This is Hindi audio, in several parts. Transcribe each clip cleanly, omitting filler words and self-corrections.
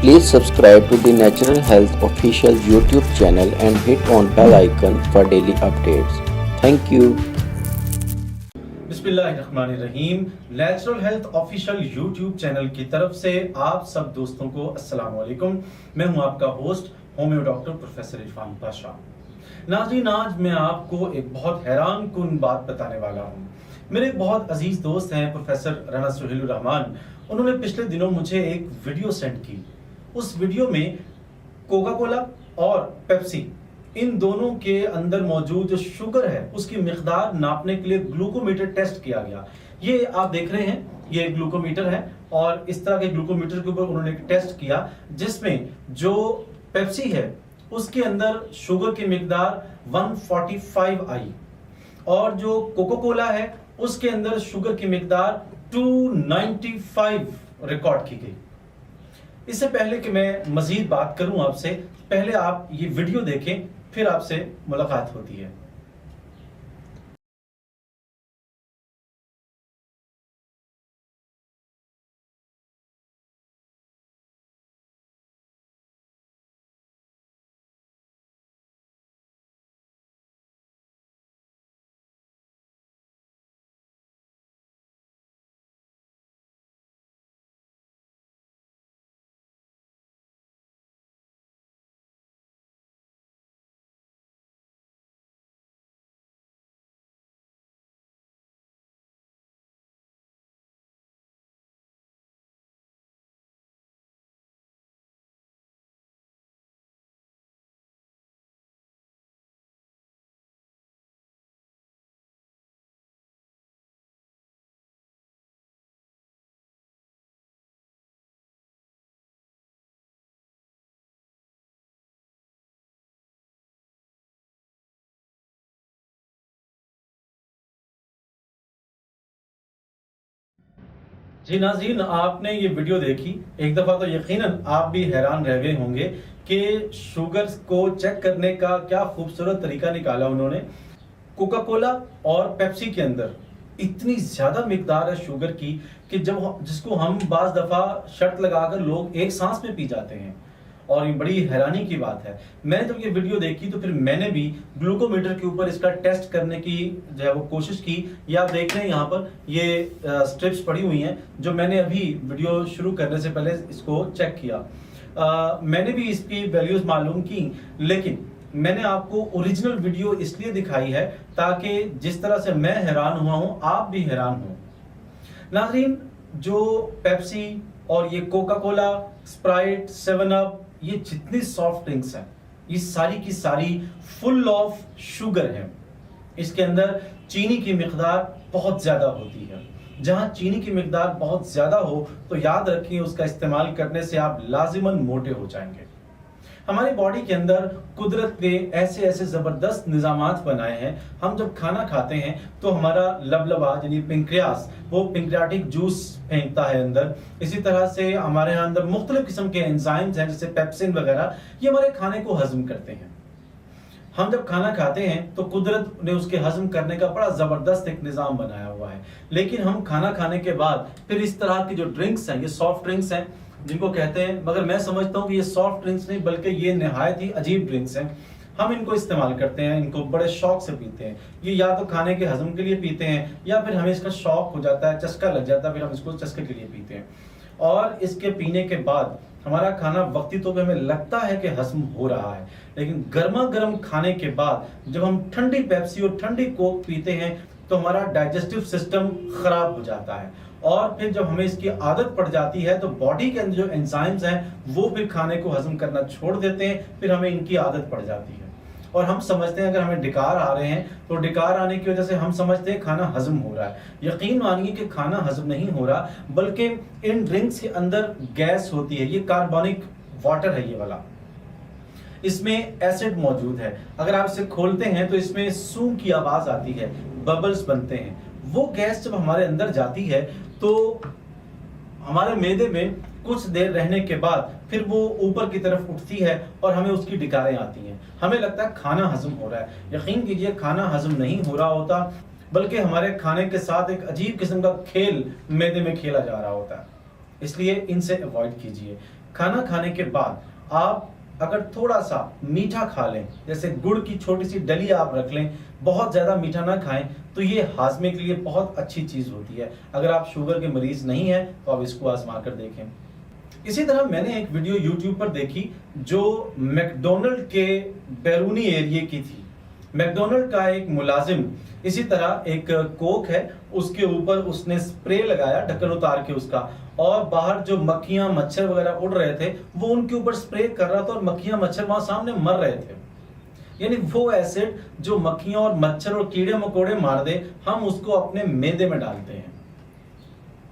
Please subscribe to the Natural Health official YouTube channel and hit on bell icon for daily updates. Thank you. बिस्मिल्लाहिर्रहमानिर्रहीम। Natural health official YouTube channel की तरफ से आप सब दोस्तों को अस्सलाम वालेकुम। मैं हूं आपका host homeo doctor professor Irfan Pasha. नाज़रीन, आज मैं आपको एक बहुत हैरान कुन बात बताने वाला हूं। मेरे एक बहुत अजीज दोस्त हैं प्रोफेसर राना सुहेलुर रहमान। उन्होंने पिछले दिनों मुझे एक वीडियो सेंड की। उस वीडियो में कोका कोला और पेप्सी, इन दोनों के अंदर मौजूद जो शुगर है उसकी मिकदार नापने के लिए ग्लूकोमीटर टेस्ट किया गया। ये आप देख रहे हैं, ये ग्लूकोमीटर है और इस तरह के ग्लूकोमीटर के ऊपर उन्होंने एक टेस्ट किया जिसमें जो पेप्सी है उसके अंदर शुगर की मिकदार 145 आई और जो कोका कोला है उसके अंदर शुगर की मिकदार 295 रिकॉर्ड की गई। इससे पहले कि मैं मजीद बात करूं आपसे, पहले आप ये वीडियो देखें, फिर आपसे मुलाकात होती है। जी नाज़रीन, आपने ये वीडियो देखी, एक दफ़ा तो यकीनन आप भी हैरान रह गए होंगे कि शुगर को चेक करने का क्या खूबसूरत तरीका निकाला उन्होंने। कोका कोला और पेप्सी के अंदर इतनी ज़्यादा मिकदार है शुगर की कि जिसको हम बाज़ दफ़ा शर्त लगाकर लोग एक सांस में पी जाते हैं और ये बड़ी हैरानी की बात है। मैंने जब ये वीडियो देखी तो फिर मैंने भी ग्लूकोमीटर के ऊपर इसका टेस्ट करने की जो है वो कोशिश की। ये आप देख रहे हैं यहाँ पर ये स्ट्रिप्स पड़ी हुई हैं जो मैंने अभी वीडियो शुरू करने से पहले इसको चेक किया। मैंने भी इसकी वैल्यूज मालूम की, लेकिन मैंने आपको ओरिजिनल वीडियो इसलिए दिखाई है ताकि जिस तरह से मैं हैरान हुआ हूं आप भी हैरान हो। नाज़रीन, जो पेप्सी और ये कोका कोला, स्प्राइट, 7 अप, ये जितनी सॉफ्ट ड्रिंक्स हैं ये सारी की सारी फुल ऑफ शुगर है। इसके अंदर चीनी की मिकदार बहुत ज्यादा होती है। जहां चीनी की मिकदार बहुत ज्यादा हो तो याद रखिए उसका इस्तेमाल करने से आप लाजिमन मोटे हो जाएंगे। हमारी बॉडी के अंदर कुदरत ने ऐसे ऐसे जबरदस्त निजामात बनाए हैं। हम जब खाना खाते हैं तो हमारा लबलबा यानी पेंक्रियास वो पेंक्रियाटिक जूस फेंकता है अंदर। इसी तरह से हमारे यहाँ अंदर मुख्तलिफ किस्म के एंजाइम्स हैं जैसे पेप्सिन वगैरह, ये हमारे खाने को हजम करते हैं। हम जब खाना खाते हैं तो कुदरत ने उसके हजम करने का बड़ा जबरदस्त एक निजाम बनाया हुआ है। लेकिन हम खाना खाने के बाद फिर इस तरह की जो ड्रिंक्स हैं, ये सॉफ्ट ड्रिंक्स हैं जिनको कहते हैं, मगर मैं समझता हूँ कि ये सॉफ्ट ड्रिंक्स नहीं बल्कि ये निहायत ही अजीब ड्रिंक्स हैं। हम इनको इस्तेमाल करते हैं, इनको बड़े शौक से पीते हैं। ये या तो खाने के हजम के लिए पीते हैं या फिर हमें इसका शौक हो जाता है, चस्का लग जाता है, फिर हम इसको चस्के के लिए पीते हैं। और इसके पीने के बाद हमारा खाना वक्ती तो हमें लगता है कि हजम हो रहा है, लेकिन गर्मा गर्म खाने के बाद जब हम ठंडी पेप्सी और ठंडी कोक पीते हैं तो हमारा डाइजेस्टिव सिस्टम खराब हो जाता है और फिर जब हमें इसकी आदत पड़ जाती है तो बॉडी के अंदर जो एंजाइम्स हैं वो फिर खाने को हजम करना छोड़ देते हैं, फिर हमें इनकी आदत पड़ जाती है और हम समझते हैं अगर हमें डिकार आ रहे हैं तो डिकार आने की वजह से हम समझते हैं खाना हजम हो रहा है। यकीन मानिए कि खाना हजम नहीं हो रहा, बल्कि इन ड्रिंक्स के अंदर गैस होती है। ये कार्बोनिक वाटर है ये वाला, इसमें एसिड मौजूद है। अगर आप इसे खोलते हैं तो इसमें सूं की आवाज आती है, बबल्स बनते हैं। वो गैस जब हमारे अंदर जाती है तो हमारे मैदे में कुछ देर रहने के बाद फिर वो ऊपर की तरफ उठती है और हमें उसकी डिकारें आती हैं। हमें लगता है खाना हजम हो रहा है। यकीन कीजिए खाना हजम नहीं हो रहा होता, बल्कि हमारे खाने के साथ एक अजीब किस्म का खेल मैदे में खेला जा रहा होता है। इसलिए इनसे अवॉइड कीजिए। खाना खाने के बाद आप अगर थोड़ा सा मीठा खा लें, जैसे गुड़ की छोटी सी डली आप रख लें, बहुत ज़्यादा मीठा ना खाएं, तो ये हाजमे के लिए बहुत अच्छी चीज़ होती है। अगर आप शुगर के मरीज़ नहीं हैं तो आप इसको आजमा कर देखें। इसी तरह मैंने एक वीडियो YouTube पर देखी जो मैकडोनल्ड के बैरूनी एरिया की थी। मैकडोनल्ड का एक मुलाजिम इसी तरह एक कोक है, उसके ऊपर उसने स्प्रे लगाया ढक्कन उतार के उसका, और बाहर जो मक्खियां मच्छर वगैरह उड़ रहे थे वो उनके ऊपर स्प्रे कर रहा था और मक्खियां मच्छर वहां सामने मर रहे थे। यानी वो एसिड जो मक्खियां और मच्छर और कीड़े मकोड़े मार दे, हम उसको अपने मैदे में डालते हैं।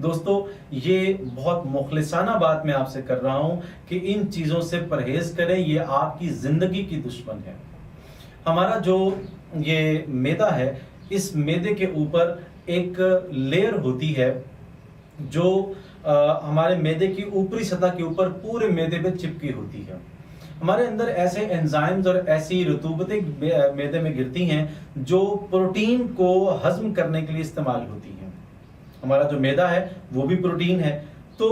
दोस्तों, ये बहुत मुखलिसाना बात मैं आपसे कर रहा हूं कि इन चीजों से परहेज करें, ये आपकी जिंदगी की दुश्मन है। हमारा जो ये मैदा है, इस मैदे के ऊपर एक लेयर होती है जो हमारे मैदे की ऊपरी सतह के ऊपर पूरे मैदे पे चिपकी होती है। हमारे अंदर ऐसे एंजाइम्स और ऐसी रतूबतें मैदे में गिरती हैं जो प्रोटीन को हजम करने के लिए इस्तेमाल होती हैं। हमारा जो मैदा है वो भी प्रोटीन है, तो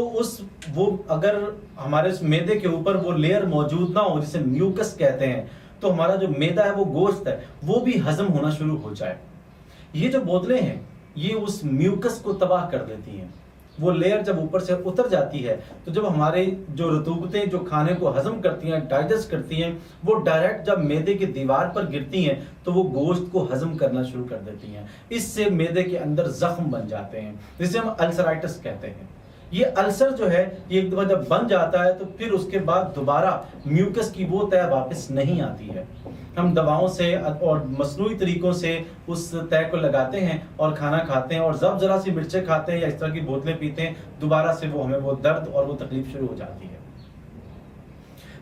वो अगर हमारे उस मैदे के ऊपर वो लेयर मौजूद ना हो, जिसे म्यूकस कहते हैं, तो हमारा जो मैदा है वो गोश्त है वो भी हजम होना शुरू हो जाए। ये जो बोतलें हैं ये उस म्यूकस को तबाह कर देती हैं। वो लेयर जब ऊपर से उतर जाती है तो जब हमारे जो रतूबतें जो खाने को हजम करती हैं, डाइजेस्ट करती हैं, वो डायरेक्ट जब मैदे की दीवार पर गिरती हैं तो वो गोश्त को हजम करना शुरू कर देती हैं। इससे मैदे के अंदर जख्म बन जाते हैं, जिसे हम अल्सराइटिस कहते हैं। ये अल्सर जो है ये एक दफा जब बन जाता है तो फिर उसके बाद दोबारा म्यूकस की वो तय वापस नहीं आती है। हम दवाओं से और मसनूई तरीकों से उस तय को लगाते हैं और खाना खाते हैं, और जब जरा सी मिर्चें खाते हैं या इस तरह की बोतलें पीते हैं, दोबारा से वो हमें वो दर्द और वो तकलीफ शुरू हो जाती है।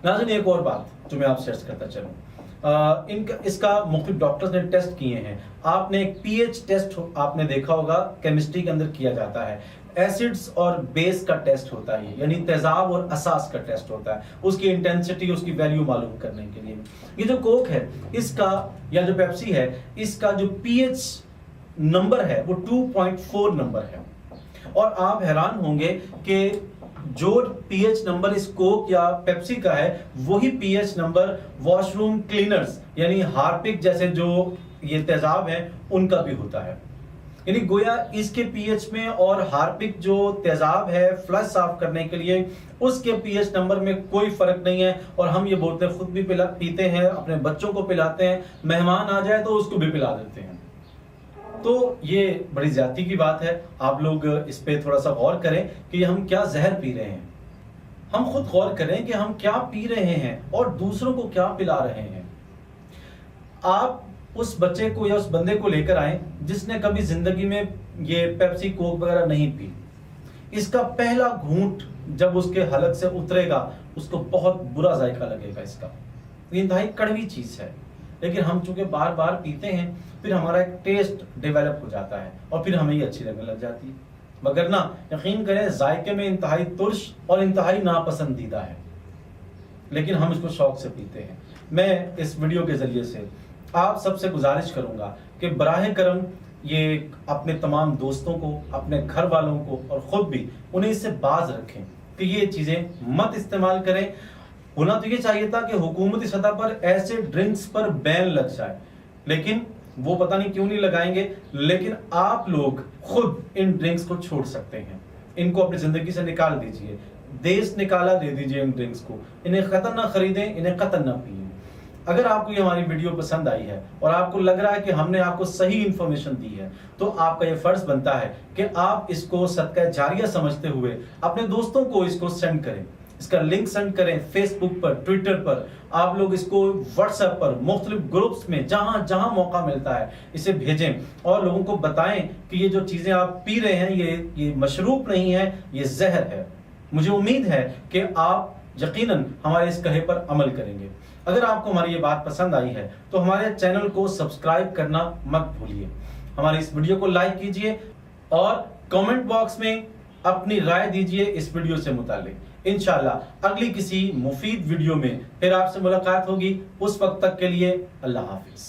नाज़रीन, एक और बात जो मैं आपसे शेयर करता चलूं, इसका मुख्तलिफ डॉक्टर्स ने टेस्ट किए हैं। आपने एक पीएच टेस्ट आपने देखा होगा, केमिस्ट्री के अंदर किया जाता है। एसिड्स और बेस का टेस्ट होता है, यानी तेजाब और असास का टेस्ट होता है, उसकी इंटेंसिटी, उसकी वैल्यू मालूम करने के लिए। ये जो कोक है इसका या जो पेप्सी है, इसका जो पीएच नंबर है वो 2.4 नंबर है। और आप हैरान होंगे कि जो पीएच नंबर इस कोक या पेप्सी का है वही पीएच नंबर वॉशरूम क्लीनर्स यानी हार्पिक जैसे जो ये तेजाब है उनका भी होता है। यानी गोया इसके पीएच में और हार्पिक जो तेजाब है फ्लश साफ करने के लिए, उसके पीएच नंबर में कोई फर्क नहीं है। और हम ये बोलते हैं, खुद भी पीते हैं, अपने बच्चों को पिलाते हैं, मेहमान आ जाए तो उसको भी पिला देते हैं। तो ये बड़ी ज्यादती की बात है। आप लोग इस पे थोड़ा सा गौर करें कि हम क्या जहर पी रहे हैं। हम खुद गौर करें कि हम क्या पी रहे हैं और दूसरों को क्या पिला रहे हैं। आप उस बच्चे को या उस बंदे को लेकर आए जिसने कभी जिंदगी में ये पेप्सी कोक वगैरह नहीं पी। इसका पहला घूंट जब उसके हलक से उतरेगा उसको बहुत बुरा जायका लगेगा इसका। ये इंतहाई कड़वी चीज है, लेकिन हम चूंकि बार बार पीते हैं फिर हमारा एक टेस्ट डेवलप हो जाता है और फिर हमें ये अच्छी लगने लग जाती है। मगर ना, यकीन करें, जायके में इंतहाई तुर्श और इंतहाई नापसंदीदा है, लेकिन हम इसको शौक से पीते हैं। मैं इस वीडियो के जरिए से आप सबसे गुजारिश करूंगा कि बराह करम ये अपने तमाम दोस्तों को, अपने घर वालों को और खुद भी उन्हें इससे बाज रखें कि ये चीजें मत इस्तेमाल करें। होना तो ये चाहिए था कि हुकूमती सतह पर ऐसे ड्रिंक्स पर बैन लग जाए, लेकिन वो पता नहीं क्यों नहीं लगाएंगे। लेकिन आप लोग खुद इन ड्रिंक्स को छोड़ सकते हैं, इनको अपनी जिंदगी से निकाल दीजिए, देश निकाला दे दीजिए इन ड्रिंक्स को। इन्हें कतन ना खरीदें, इन्हें कतन ना पिए। अगर आपको ये हमारी वीडियो पसंद आई है और आपको लग रहा है कि हमने आपको सही इंफॉर्मेशन दी है, तो आपका ये फर्ज बनता है कि आप इसको सदका जारिया समझते हुए अपने दोस्तों को इसको सेंड करें। इसका लिंक सेंड करें फेसबुक पर, ट्विटर पर, आप लोग इसको व्हाट्सएप पर, मुख्तलिफ ग्रुप्स में, जहां जहां मौका मिलता है इसे भेजें और लोगों को बताएं कि ये जो चीजें आप पी रहे हैं ये मशरूब नहीं है, ये जहर है। मुझे उम्मीद है कि आप यकीनन हमारे इस कहे पर अमल करेंगे। अगर आपको हमारी ये बात पसंद आई है तो हमारे चैनल को सब्सक्राइब करना मत भूलिए। हमारी इस वीडियो को लाइक कीजिए और कमेंट बॉक्स में अपनी राय दीजिए इस वीडियो से मुताल्लिक। इंशाअल्लाह अगली किसी मुफीद वीडियो में फिर आपसे मुलाकात होगी। उस वक्त तक के लिए अल्लाह हाफिज।